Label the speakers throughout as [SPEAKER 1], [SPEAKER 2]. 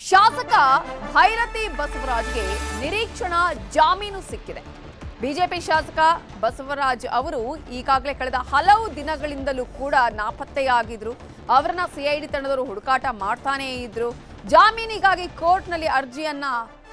[SPEAKER 1] ಶಾಸಕ ಭೈರತಿ ಬಸವರಾಜ್ಗೆ ನಿರೀಕ್ಷಣಾ ಜಾಮೀನು ಸಿಕ್ಕಿದೆ. ಬಿಜೆಪಿ ಶಾಸಕ ಬಸವರಾಜ್ ಅವರು ಈಗಾಗಲೇ ಕಳೆದ ಹಲವು ದಿನಗಳಿಂದಲೂ ಕೂಡ ನಾಪತ್ತೆಯಾಗಿದ್ರು. ಅವರನ್ನ ಸಿಐಡಿ ತಂಡದವರು ಹುಡುಕಾಟ ಮಾಡ್ತಾನೇ ಇದ್ರು. ಜಾಮೀನಿಗಾಗಿ ಕೋರ್ಟ್ನಲ್ಲಿ ಅರ್ಜಿಯನ್ನ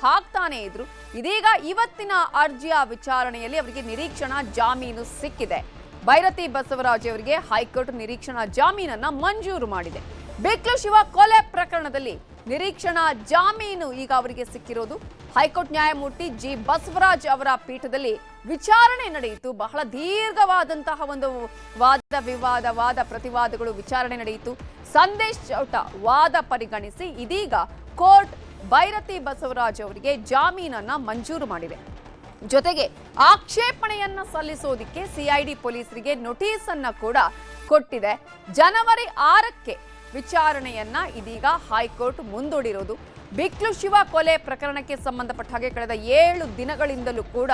[SPEAKER 1] ಹಾಕ್ತಾನೆ ಇದ್ರು. ಇದೀಗ ಇವತ್ತಿನ ಅರ್ಜಿಯ ವಿಚಾರಣೆಯಲ್ಲಿ ಅವರಿಗೆ ನಿರೀಕ್ಷಣಾ ಜಾಮೀನು ಸಿಕ್ಕಿದೆ. ಭೈರತಿ ಬಸವರಾಜ್ ಅವರಿಗೆ ಹೈಕೋರ್ಟ್ ನಿರೀಕ್ಷಣಾ ಜಾಮೀನನ್ನ ಮಂಜೂರು ಮಾಡಿದೆ. ಬಿಕ್ಲು ಶಿವ ಕೊಲೆ ಪ್ರಕರಣದಲ್ಲಿ ನಿರೀಕ್ಷಣಾ ಜಾಮೀನು ಈಗ ಅವರಿಗೆ ಸಿಕ್ಕಿರೋದು. ಹೈಕೋರ್ಟ್ ನ್ಯಾಯಮೂರ್ತಿ ಜಿ ಬಸವರಾಜ್ ಅವರ ಪೀಠದಲ್ಲಿ ವಿಚಾರಣೆ ನಡೆಯಿತು. ಬಹಳ ದೀರ್ಘವಾದಂತಹ ಒಂದು ವಾದ ಪ್ರತಿವಾದಗಳು ವಿಚಾರಣೆ ನಡೆಯಿತು. ಸಂದೇಶ್ ಚೌಟ ವಾದ ಪರಿಗಣಿಸಿ ಇದೀಗ ಕೋರ್ಟ್ ಭೈರತಿ ಬಸವರಾಜ್ ಅವರಿಗೆ ಜಾಮೀನನ್ನ ಮಂಜೂರು ಮಾಡಿದೆ. ಜೊತೆಗೆ ಆಕ್ಷೇಪಣೆಯನ್ನ ಸಲ್ಲಿಸೋದಕ್ಕೆ ಸಿಐಡಿ ಪೊಲೀಸರಿಗೆ ನೋಟಿಸ್ ಅನ್ನ ಕೂಡ ಕೊಟ್ಟಿದೆ. ಜನವರಿ 6ಕ್ಕೆ ವಿಚಾರಣೆಯನ್ನ ಇದೀಗ ಹೈಕೋರ್ಟ್ ಮುಂದೂಡಿರೋದು. ಬಿಕ್ಲು ಶಿವ ಕೊಲೆ ಪ್ರಕರಣಕ್ಕೆ ಸಂಬಂಧಪಟ್ಟ ಹಾಗೆ ಕಳೆದ 7 ದಿನಗಳಿಂದಲೂ ಕೂಡ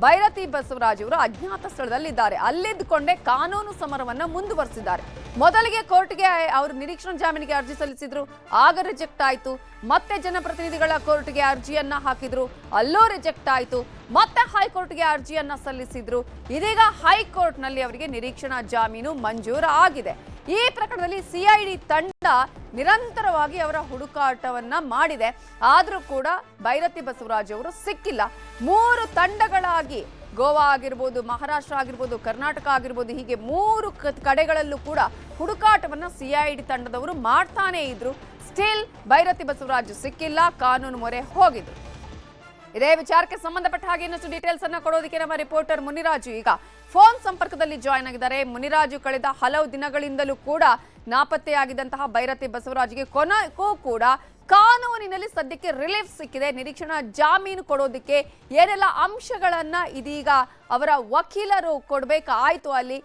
[SPEAKER 1] ಭೈರತಿ ಬಸವರಾಜ್ ಅವರು ಅಜ್ಞಾತ ಸ್ಥಳದಲ್ಲಿದ್ದಾರೆ. ಅಲ್ಲಿದ್ದುಕೊಂಡೇ ಕಾನೂನು ಸಮರವನ್ನ ಮುಂದುವರೆಸಿದ್ದಾರೆ. ಮೊದಲಿಗೆ ಕೋರ್ಟ್ಗೆ ಅವರು ನಿರೀಕ್ಷಣಾ ಜಾಮೀನಿಗೆ ಅರ್ಜಿ ಸಲ್ಲಿಸಿದ್ರು, ಆಗ ರಿಜೆಕ್ಟ್ ಆಯ್ತು. ಮತ್ತೆ ಜನಪ್ರತಿನಿಧಿಗಳ ಕೋರ್ಟ್ಗೆ ಅರ್ಜಿಯನ್ನ ಹಾಕಿದ್ರು, ಅಲ್ಲೂ ರಿಜೆಕ್ಟ್ ಆಯ್ತು. ಮತ್ತೆ ಹೈಕೋರ್ಟ್ಗೆ ಅರ್ಜಿಯನ್ನ ಸಲ್ಲಿಸಿದ್ರು. ಇದೀಗ ಹೈಕೋರ್ಟ್ನಲ್ಲಿ ಅವರಿಗೆ ನಿರೀಕ್ಷಣಾ ಜಾಮೀನು ಮಂಜೂರು ಆಗಿದೆ. ಈ ಪ್ರಕರಣದಲ್ಲಿ ಸಿಐಡಿ ತಂಡ ನಿರಂತರವಾಗಿ ಅವರ ಹುಡುಕಾಟವನ್ನ ಮಾಡಿದೆ. ಆದರೂ ಕೂಡ ಭೈರತಿ ಬಸವರಾಜ್ ಅವರು ಸಿಕ್ಕಿಲ್ಲ. 3 ತಂಡಗಳಾಗಿ ಗೋವಾ ಆಗಿರ್ಬೋದು, ಮಹಾರಾಷ್ಟ್ರ ಆಗಿರ್ಬೋದು, ಕರ್ನಾಟಕ ಆಗಿರ್ಬೋದು, ಹೀಗೆ 3 ಕಡೆಗಳಲ್ಲೂ ಕೂಡ ಹುಡುಕಾಟವನ್ನ ಸಿಐಡಿ ತಂಡದವರು ಮಾಡ್ತಾನೆ ಇದ್ರು. ಸ್ಟಿಲ್ ಭೈರತಿ ಬಸವರಾಜ್ ಸಿಕ್ಕಿಲ್ಲ, ಕಾನೂನು ಮೊರೆ ಹೋಗಿದ್ರು. ಇದೇ ವಿಚಾರಕ್ಕೆ ಸಂಬಂಧಪಟ್ಟ ಹಾಗೆ ಇನ್ನಷ್ಟು ಡೀಟೇಲ್ಸ್ ಅನ್ನ ಕೊಡೋದಕ್ಕೆ ನಮ್ಮ ರಿಪೋರ್ಟರ್ ಮುನಿರಾಜು ಈಗ ಫೋನ್ ಸಂಪರ್ಕದಲ್ಲಿ ಜಾಯ್ನ್ ಆಗಿದ್ದಾರೆ. ಮುನಿರಾಜು, ಕಳೆದ ಹಲವು ದಿನಗಳಿಂದಲೂ ಕೂಡ ನಾಪತ್ತೆಯಾಗಿದ್ದಂತಹ ಭೈರತಿ ಬಸವರಾಜ್ಗೆ ಕೊನೆಗೂ ಕೂಡ ಕಾನೂನಿನಲ್ಲಿ ಸದ್ಯಕ್ಕೆ ರಿಲೀಫ್ ಸಿಕ್ಕಿದೆ. ನಿರೀಕ್ಷಣಾ ಜಾಮೀನು ಕೊಡೋದಕ್ಕೆ ಏನೆಲ್ಲ ಅಂಶಗಳನ್ನ ಇದೀಗ ಅವರ ವಕೀಲರು ಕೊಡ್ಬೇಕಾಯ್ತು, ಅಲ್ಲಿ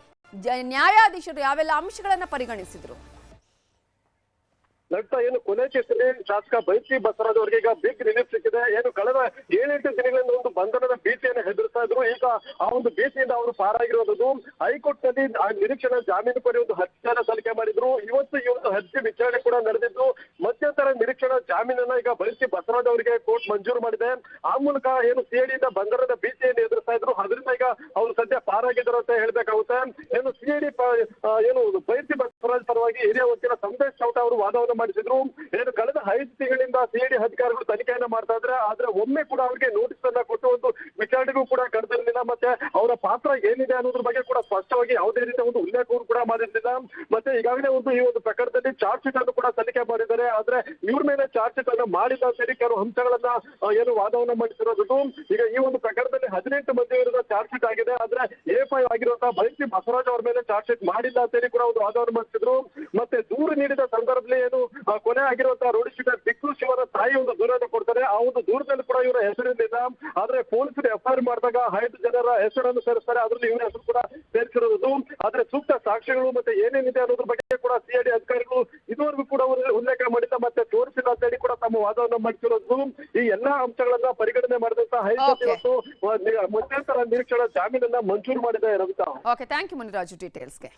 [SPEAKER 1] ನ್ಯಾಯಾಧೀಶರು ಯಾವೆಲ್ಲ ಅಂಶಗಳನ್ನ ಪರಿಗಣಿಸಿದ್ರು?
[SPEAKER 2] ನಡ್ತಾ ಏನು ಕೊನೆ ಕೇಸಲ್ಲಿ ಶಾಸಕ ಭೈರತಿ ಬಸವರಾಜ್ ಅವರಿಗೆ ಈಗ ಬಿಗ್ ರಿಲೀಫ್ ಸಿಕ್ಕಿದೆ. ಏನು ಕಳೆದ 7-8 ದಿನಗಳಿಂದ ಒಂದು ಬಂಧನದ ಭೀತಿಯನ್ನು ಹೆದರ್ತಾ ಇದ್ರು. ಈಗ ಆ ಒಂದು ಭೀತಿಯಿಂದ ಅವರು ಪಾರಾಗಿರೋದು. ಹೈಕೋರ್ಟ್ ನಲ್ಲಿ ನಿರೀಕ್ಷಣಾ ಜಾಮೀನು ಪಡೆಯುವ ಒಂದು ಅರ್ಜಿಯನ್ನು ಸಲ್ಲಿಕೆ ಮಾಡಿದ್ರು. ಇವತ್ತು ಈ ಒಂದು ಅರ್ಜಿ ವಿಚಾರಣೆ ಕೂಡ ನಡೆದಿದ್ದು, ಮಧ್ಯಂತರ ನಿರೀಕ್ಷಣಾ ಜಾಮೀನನ್ನ ಈಗ ಭೈರತಿ ಬಸವರಾಜ್ ಅವರಿಗೆ ಕೋರ್ಟ್ ಮಂಜೂರು ಮಾಡಿದೆ. ಆ ಮೂಲಕ ಏನು ಸಿಐಡಿಯಿಂದ ಬಂಧನದ ಭೀತಿಯನ್ನು ಎದುರಿಸ್ತಾ ಇದ್ರು, ಅದರಿಂದ ಈಗ ಅವರು ಸದ್ಯ ಪಾರಾಗಿದ್ರು ಅಂತ ಹೇಳ್ಬೇಕಾಗುತ್ತೆ. ಏನು ಸಿಐಡಿ ಏನು ಭೈರತಿ ಬಸವರಾಜ್ ಪರವಾಗಿ ಹಿರಿಯ ವಕೀಲ ಸಂದೇಶ್ ಚೌಟ ಅವರು ವಾದವನ್ನು ಮಾಡಿಸಿದ್ರು. ಏನು ಕಳೆದ 5 ತಿಂಗಳಿಂದ ಸಿಐಡಿ ಅಧಿಕಾರಿಗಳು ತನಿಖೆಯನ್ನ ಮಾಡ್ತಾ ಇದ್ರೆ, ಆದ್ರೆ ಒಮ್ಮೆ ಕೂಡ ಅವರಿಗೆ ನೋಟಿಸ್ ಅನ್ನ ಕೊಟ್ಟು ಒಂದು ವಿಚಾರಣೆಗೂ ಕೂಡ ಕರೆದಿರಲಿಲ್ಲ. ಮತ್ತೆ ಅವರ ಪಾತ್ರ ಏನಿದೆ ಅನ್ನೋದ್ರ ಬಗ್ಗೆ ಕೂಡ ಸ್ಪಷ್ಟವಾಗಿ ಯಾವುದೇ ರೀತಿಯ ಒಂದು ಉಲ್ಲೇಖವನ್ನು ಕೂಡ ಮಾಡಿರಲಿಲ್ಲ. ಮತ್ತೆ ಈಗಾಗಲೇ ಈ ಒಂದು ಪ್ರಕರಣದಲ್ಲಿ ಚಾರ್ಜ್ ಶೀಟ್ ಅನ್ನು ಕೂಡ ತನಿಖೆ ಮಾಡಿದ್ದಾರೆ. ಆದ್ರೆ ಇವ್ರ ಮೇಲೆ ಚಾರ್ಜ್ ಶೀಟ್ ಅನ್ನು ಮಾಡಿಲ್ಲ ಅಂತೇಳಿ ಕೆಲವು ಅಂಶಗಳನ್ನ ಏನು ವಾದವನ್ನ ಮಾಡಿಸಿರೋದು. ಈಗ ಈ ಒಂದು ಪ್ರಕರಣದಲ್ಲಿ 18 ಮಂದಿ ವಿರುದ್ಧ ಚಾರ್ಜ್ ಶೀಟ್ ಆಗಿದೆ. ಆದ್ರೆ A5 ಆಗಿರುವಂತಹ ಭೈರತಿ ಬಸವರಾಜ್ ಅವರ ಮೇಲೆ ಚಾರ್ಜ್ ಶೀಟ್ ಮಾಡಿಲ್ಲ ಅಂತೇಳಿ ಕೂಡ ಒಂದು ವಾದವನ್ನು ಮಾಡಿಸಿದ್ರು. ಮತ್ತೆ ದೂರು ನೀಡಿದ ಸಂದರ್ಭದಲ್ಲಿ ಏನು ಕೊನೆ ಆಗಿರುವಂತಹ ರೋಡಿ ಶೀಟರ್ ಬಿಕ್ಲು ಶಿವರ ತಾಯಿ ಒಂದು ದೂರನ್ನು ಕೊಡ್ತಾರೆ. ಆ ಒಂದು ದೂರದಲ್ಲಿ ಕೂಡ ಇವರ ಹೆಸರಿಲ್ಲ. ಆದ್ರೆ ಪೊಲೀಸರು FIR ಮಾಡಿದಾಗ 5 ಜನರ ಹೆಸರನ್ನು ಸೇರಿಸ್ತಾರೆ. ಅದರಲ್ಲಿ ಇವರ ಹೆಸರು ಕೂಡ ಸೇರಿಸಿರೋದು. ಆದ್ರೆ ಸೂಕ್ತ ಸಾಕ್ಷ್ಯಗಳು ಮತ್ತೆ ಏನೇನಿದೆ ಅನ್ನೋದ್ರ ಬಗ್ಗೆ ಕೂಡ ಸಿಐಡಿ ಅಧಿಕಾರಿಗಳು ಇದುವರೆಗೂ ಕೂಡ ಉಲ್ಲೇಖ ಮಾಡಿದ್ದ ಮತ್ತೆ ತೋರಿಸಿಲ್ಲ ಅಂತೇಳಿ ಕೂಡ ತಮ್ಮ ವಾದವನ್ನು ಮಾಡಿಸಿರೋದು. ಈ ಎಲ್ಲಾ ಅಂಶಗಳನ್ನ ಪರಿಗಣನೆ ಮಾಡಿದಂತ ಹೈಕೋರ್ಟ್ ಇವತ್ತು ಮಧ್ಯಂತರ ನಿರೀಕ್ಷಣಾ ಜಾಮೀನನ್ನ ಮಂಜೂರು ಮಾಡಿದೆ. Ravitha,
[SPEAKER 1] okay, thank you Muniraju ಡೀಟೇಲ್ಸ್ಗೆ.